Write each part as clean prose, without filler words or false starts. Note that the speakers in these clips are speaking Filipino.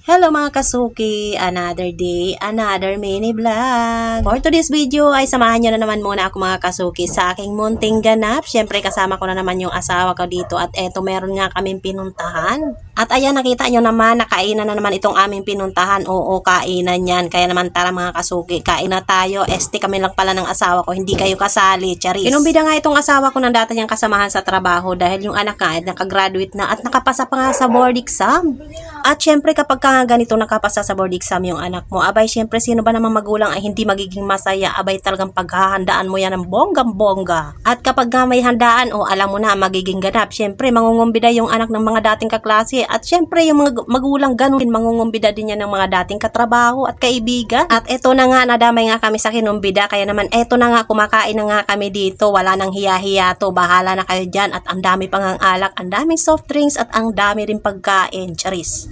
Hello mga kasuki! Another day, another mini vlog. For today's video ay samahan nyo na naman muna ako mga kasuki sa aking munting ganap. Siyempre kasama ko na naman yung asawa ko dito at eto meron nga kaming pinuntahan. At ayan nakita nyo naman nakainan na naman itong aming pinuntahan. Oo, kainan yan. Kaya naman tara mga kasuki, kain na tayo. Kami lang pala ng asawa ko, hindi kayo kasali. Charis. Inumbida nga itong asawa ko ng dati niyang kasamahan sa trabaho dahil yung anak nga ay nakagraduate na at nakapasa pa nga sa board exam. At syempre kapag ganito nakapasa sa board exam yung anak mo, abay syempre sino ba namang magulang ay hindi magiging masaya, abay talagang paghahandaan mo yan ng bonggang-bongga. At kapag nga may handaan, alam mo na magiging ganap, syempre mangungumbida yung anak ng mga dating kaklase at syempre yung mga magulang ganun, mangungumbida din yan ng mga dating katrabaho at kaibigan. At eto na nga, nadamay nga kami sa kinumbida, kaya naman eto na nga, kumakain na nga kami dito, wala nang hiya-hiya to, bahala na kayo dyan at ang dami pang ang alak, ang daming soft drinks at ang dami rin pagkain, charis.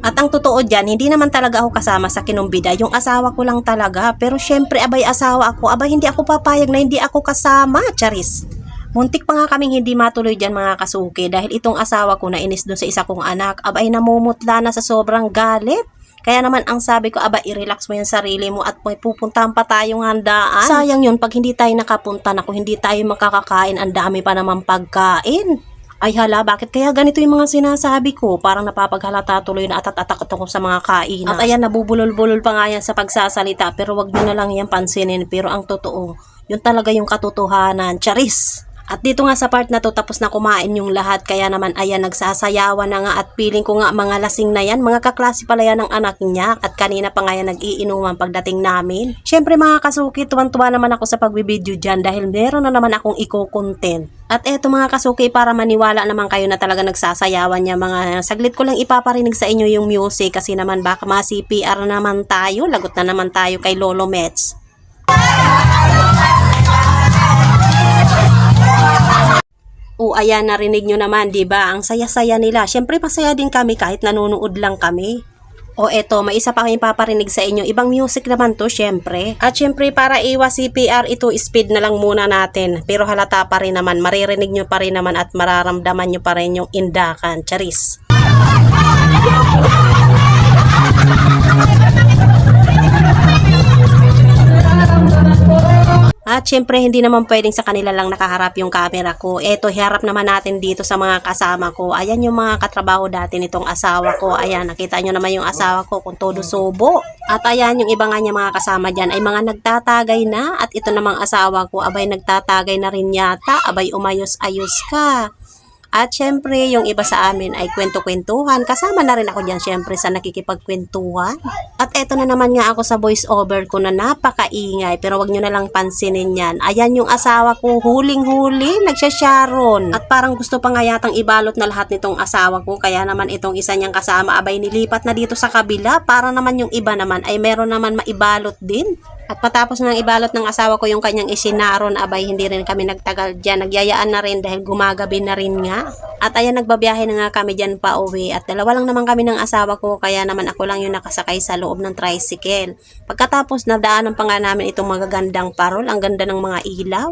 At ang totoo dyan, hindi naman talaga ako kasama sa kinumbida, yung asawa ko lang talaga. Pero syempre, abay asawa ako, abay hindi ako papayag na hindi ako kasama, charis. Muntik pa nga kaming hindi matuloy dyan mga kasuki dahil itong asawa ko na inis dun sa isa kong anak, abay namumutla na sa sobrang galit. Kaya naman ang sabi ko, aba i-relax mo yung sarili mo at may pupuntahan pa tayong handaan. Sayang yun, pag hindi tayo nakapunta, naku, hindi tayo makakakain, ang dami pa naman pagkain. Ay hala, bakit kaya ganito yung mga sinasabi ko? Parang napapaghalata tuloy na atat-atak ako sa mga kainan. At ayan, nabubulol-bulol pa nga yan sa pagsasalita, pero wag nyo na lang yan pansinin. Pero ang totoo, yun talaga yung katotohanan. Charis! At dito nga sa part na to, tapos na kumain yung lahat, kaya naman ayan, nagsasayawan na nga at feeling ko nga mga lasing na yan, mga kaklase pala yan ng anak niya at kanina pa nga yan nag-iinuman pagdating namin. Syempre mga kasuki, tuwan-tuwa naman ako sa pagbibideo dyan dahil meron na naman akong i-content. At eto mga kasuki, para maniwala naman kayo na talaga nagsasayawan niya, mga saglit ko lang ipaparinig sa inyo yung music kasi naman baka ma-CPR naman tayo, lagot na naman tayo kay Lolo Mets. Ayan, narinig nyo naman, diba? Ang saya-saya nila. Syempre, pasaya din kami kahit nanonood lang kami. Eto, may isa pa kayong paparinig sa inyo. Ibang music naman to, syempre. At syempre, para iwas CPR, ito speed na lang muna natin. Pero halata pa rin naman, maririnig nyo pa rin naman at mararamdaman nyo pa rin yung indakan. Charis. At syempre, hindi naman pwedeng sa kanila lang nakaharap yung camera ko. Eto, hiharap naman natin dito sa mga kasama ko. Ayan yung mga katrabaho dati nitong asawa ko. Ayan, nakita nyo naman yung asawa ko kung todo subo. At ayan, yung iba nga niya mga kasama dyan ay mga nagtatagay na. At ito namang asawa ko, abay nagtatagay na rin yata. Abay umayos-ayos ka. At syempre, yung iba sa amin ay kwento-kwentuhan. Kasama na rin ako dyan syempre sa nakikipagkwentuhan. At eto na naman nga ako sa voice over ko na napakaingay. Pero wag nyo na lang pansinin yan. Ayan yung asawa ko, huling-huli, nagsasharon. At parang gusto pa nga yatang ibalot na lahat nitong asawa ko. Kaya naman itong isa niyang kasama, abay nilipat na dito sa kabila. Para naman yung iba naman ay meron naman maibalot din. At patapos nang ibalot ng asawa ko yung kanyang isinaron, abay hindi rin kami nagtagal dyan. Nagyayaan na rin dahil gumagabi na rin nga. At ayan, nagbabiyahe na nga kami dyan pa uwi. At dalawa lang naman kami ng asawa ko, kaya naman ako lang yung nakasakay sa loob ng tricycle. Pagkatapos, nadaanan pa nga namin itong magagandang parol. Ang ganda ng mga ilaw.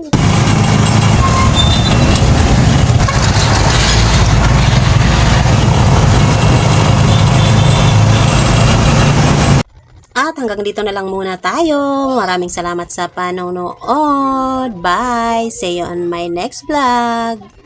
At hanggang dito na lang muna tayo. Maraming salamat sa panonood. Bye! See you on my next vlog.